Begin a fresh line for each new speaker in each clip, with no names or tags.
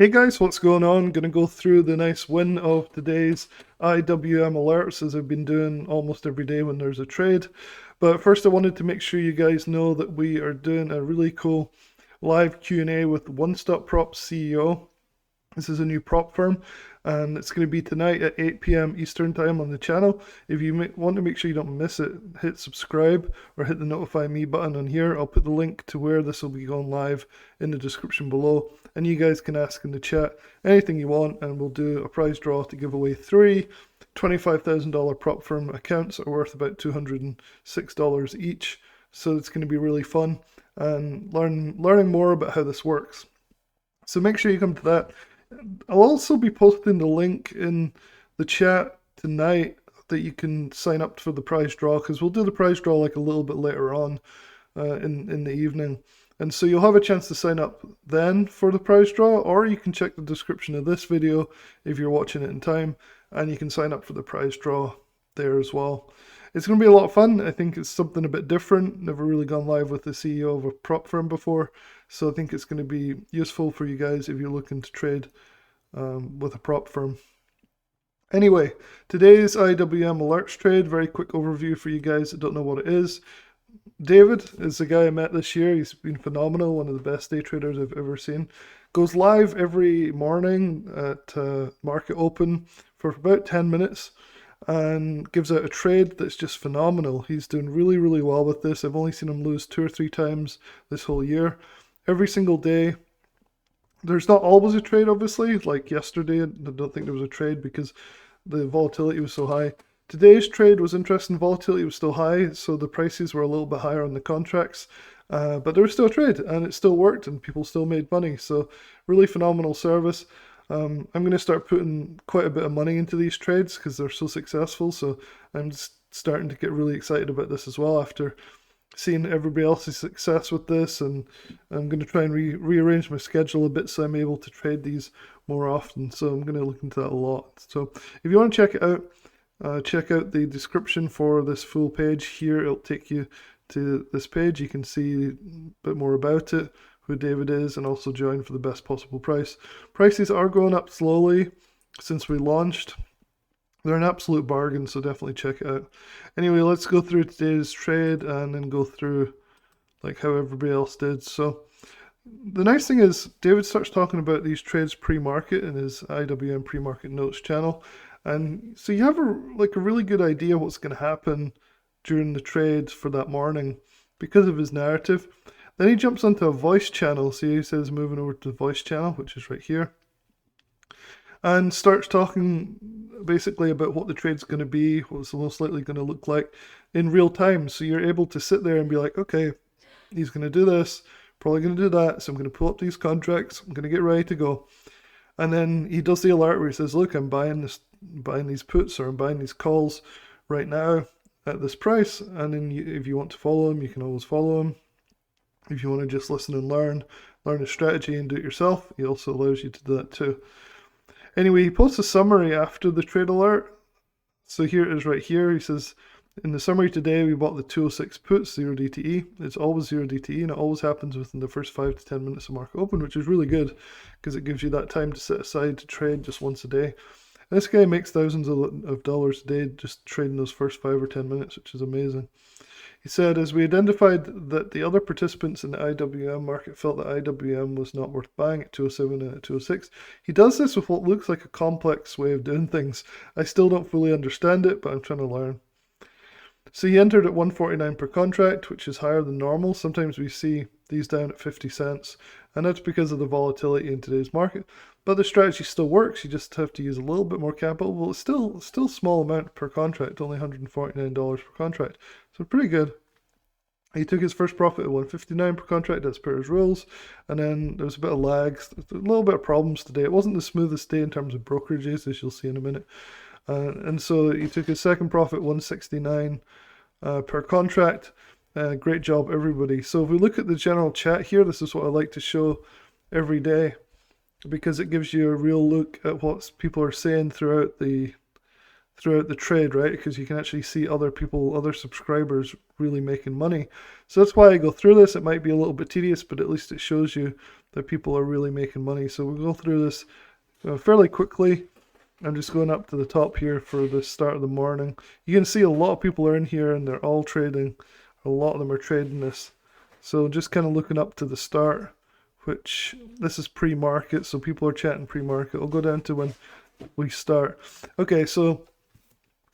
Hey guys, what's going on? Going to go through the nice win of today's IWM Alerts as I've been doing almost every day when there's a trade. But first I wanted to make sure you guys know that we are doing a really cool live Q&A with One Stop Props CEO. This is a new prop firm, and it's going to be tonight at 8 p.m. Eastern Time on the channel. If you want to make sure you don't miss it, hit subscribe or hit the notify me button on here. I'll put the link to where this will be going live in the description below, and you guys can ask in the chat anything you want, and we'll do a prize draw to give away three $25,000 prop firm accounts that are worth about $206 each. So it's going to be really fun and learning more about how this works. So make sure you come to that. I'll also be posting the link in the chat tonight that you can sign up for the prize draw, because we'll do the prize draw like a little bit later on in the evening. And so you'll have a chance to sign up then for the prize draw, or you can check the description of this video if you're watching it in time, and you can sign up for the prize draw there as well. It's going to be a lot of fun. I think it's something a bit different. Never really gone live with the CEO of a prop firm before, so I think it's going to be useful for you guys if you're looking to trade with a prop firm. Anyway, today's IWM Alerts trade, very quick overview for you guys that don't know what it is. David is the guy I met this year. He's been phenomenal, one of the best day traders I've ever seen. Goes live every morning at market open for about 10 minutes and gives out a trade that's just phenomenal. He's doing really, really well with this. I've only seen him lose 2 or 3 times this whole year. Every single day. There's not always a trade, obviously. Like yesterday, I don't think there was a trade because the volatility was so high. Today's trade was interesting. Volatility was still high, so the prices were a little bit higher on the contracts. But there was still a trade, and it still worked, and people still made money. So really phenomenal service. I'm going to start putting quite a bit of money into these trades because they're so successful. So I'm just starting to get really excited about this as well after seeing everybody else's success with this, and I'm going to try and rearrange my schedule a bit so I'm able to trade these more often. So I'm going to look into that a lot. So if you want to check out the description for this full page here. It'll take you to this page. You can see a bit more about it, who David is, and also join for the best possible price. Prices are going up slowly since we launched. They're an absolute bargain, so definitely check it out. Anyway, let's go through today's trade and then go through like how everybody else did. So the nice thing is David starts talking about these trades pre-market in his IWM pre-market notes channel. And so you have a really good idea what's going to happen during the trade for that morning because of his narrative. Then he jumps onto a voice channel. See, he says moving over to the voice channel, which is right here, and starts talking basically about what the trade's going to be, what it's most likely going to look like in real time. So you're able to sit there and be like, okay, he's going to do this, probably going to do that, so I'm going to pull up these contracts, I'm going to get ready to go. And then he does the alert where he says, look, I'm buying these puts, or I'm buying these calls right now at this price. And then if you want to follow him, you can always follow him. If you want to just listen and learn a strategy and do it yourself, he also allows you to do that too. Anyway, he posts a summary after the trade alert. So here it is right here. He says, in the summary today, we bought the 206 puts, 0 DTE. It's always 0 DTE, and it always happens within the first 5 to 10 minutes of market open, which is really good because it gives you that time to set aside to trade just once a day. And this guy makes thousands of dollars a day just trading those first 5 or 10 minutes, which is amazing. He said, as we identified that the other participants in the IWM market felt that IWM was not worth buying at 207 and at 206. He does this with what looks like a complex way of doing things. I still don't fully understand it, but I'm trying to learn. So he entered at 149 per contract, which is higher than normal. Sometimes we see these down at 50 cents, and that's because of the volatility in today's market. But the strategy still works. You just have to use a little bit more capital. Well, it's still a small amount per contract, only $149 per contract. So pretty good. He took his first profit at 159 per contract, as per his rules. And then there was a bit of lags, a little bit of problems today. It wasn't the smoothest day in terms of brokerages, as you'll see in a minute. And so he took his second profit, 169 per contract. Great job, everybody. So if we look at the general chat here, this is what I like to show every day, because it gives you a real look at what people are saying throughout the trade, right? Because you can actually see other people, other subscribers really making money. So that's why I go through this. It might be a little bit tedious, but at least it shows you that people are really making money. So we'll go through this fairly quickly. I'm just going up to the top here for the start of the morning. You can see a lot of people are in here and they're all trading. A lot of them are trading this. So just kind of looking up to the start, which this is pre-market, so people are chatting pre-market. I'll go down to when we start. Okay, so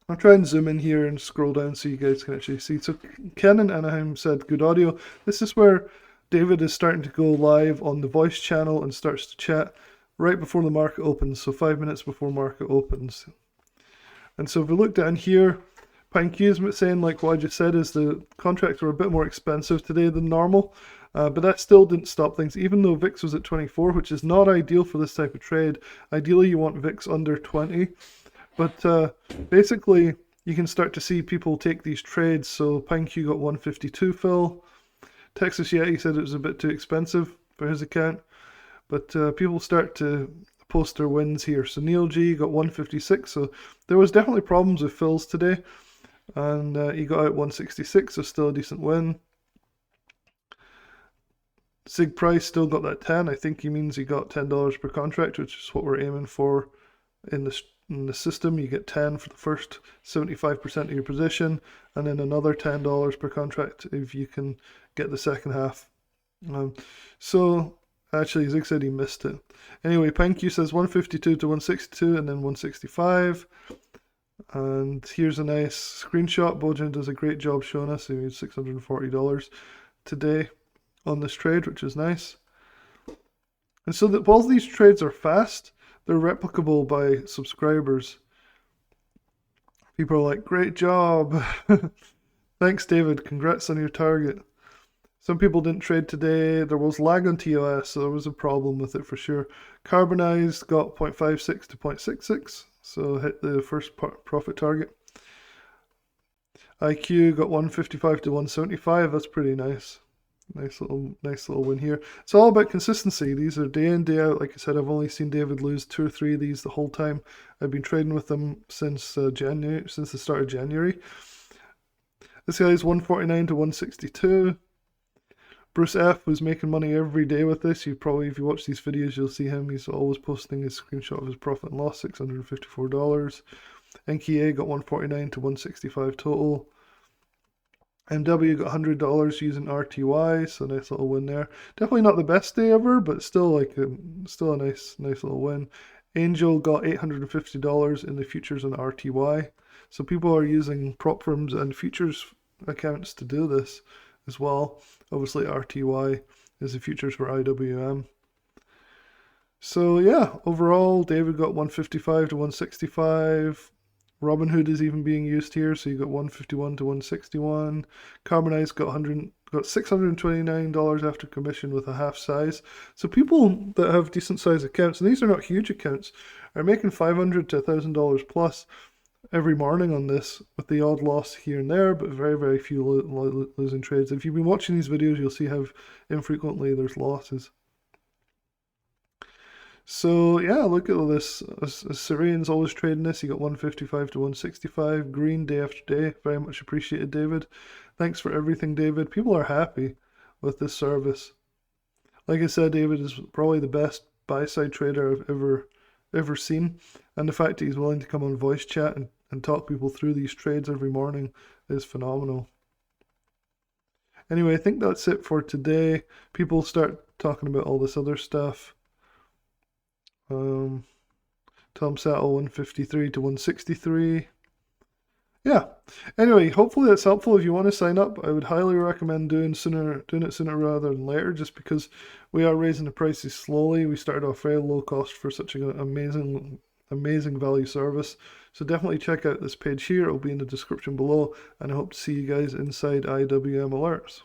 I'll try and zoom in here and scroll down so you guys can actually see. So Ken in Anaheim said good audio. This is where David is starting to go live on the voice channel and starts to chat right before the market opens, so 5 minutes before market opens. And so if we look down here, PineQ is saying, like what I just said, is the contracts were a bit more expensive today than normal, but that still didn't stop things, even though VIX was at 24, which is not ideal for this type of trade. Ideally, you want VIX under 20, but basically, you can start to see people take these trades. So PineQ got 152 fill. Texas Yeti said it was a bit too expensive for his account. But people start to post their wins here. So Neil G got 156. So there was definitely problems with fills today. And he got out 166, so still a decent win. Sig Price still got that 10. I think he means he got $10 per contract, which is what we're aiming for in the system. You get 10 for the first 75% of your position, and then another $10 per contract if you can get the second half. So actually, Zig said he missed it. Anyway, PineQ says 152 to 162 and then 165. And here's a nice screenshot. Bojan does a great job showing us. He made $640 today on this trade, which is nice. And so that while these trades are fast, they're replicable by subscribers. People are like, great job. Thanks, David. Congrats on your target. Some people didn't trade today. There was lag on TOS, so there was a problem with it for sure. Carbonized got 0.56 to 0.66, so hit the first profit target. IQ got 155 to 175. That's pretty nice. Nice little win here. It's all about consistency. These are day in, day out. Like I said, I've only seen David lose 2 or 3 of these the whole time. I've been trading with them since January, since the start of January. This guy's 149 to 162. Bruce F was making money every day with this. You probably, if you watch these videos, you'll see him. He's always posting his screenshot of his profit and loss, $654. NKA got 149 to 165 total. MW got $100 using RTY, so nice little win there. Definitely not the best day ever, but still like still a nice little win. Angel got $850 in the futures on RTY. So people are using prop firms and futures accounts to do this as well. Obviously RTY is the futures for IWM. So yeah, overall David got 155 to 165. Robinhood is even being used here, so you got 151 to 161. Carbonized got $629 after commission with a half size. So people that have decent size accounts, and these are not huge accounts, are making $500 to $1,000 plus every morning on this, with the odd loss here and there, but very, very few losing trades. If you've been watching these videos, you'll see how infrequently there's losses. So yeah, look at all this. Syrian's always trading this. He got 155 to 165. Green day after day. Very much appreciated, David. Thanks for everything, David. People are happy with this service. Like I said, David is probably the best buy-side trader I've ever seen. And the fact that he's willing to come on voice chat and talk people through these trades every morning is phenomenal. Anyway, I think that's it for today. People start talking about all this other stuff. Tom Settle 153 to 163. Yeah. Anyway, hopefully that's helpful. If you want to sign up, I would highly recommend doing it sooner rather than later, just because we are raising the prices slowly. We started off very low cost for such an amazing value service. So definitely check out this page here. It'll be in the description below, and I hope to see you guys inside IWM Alerts.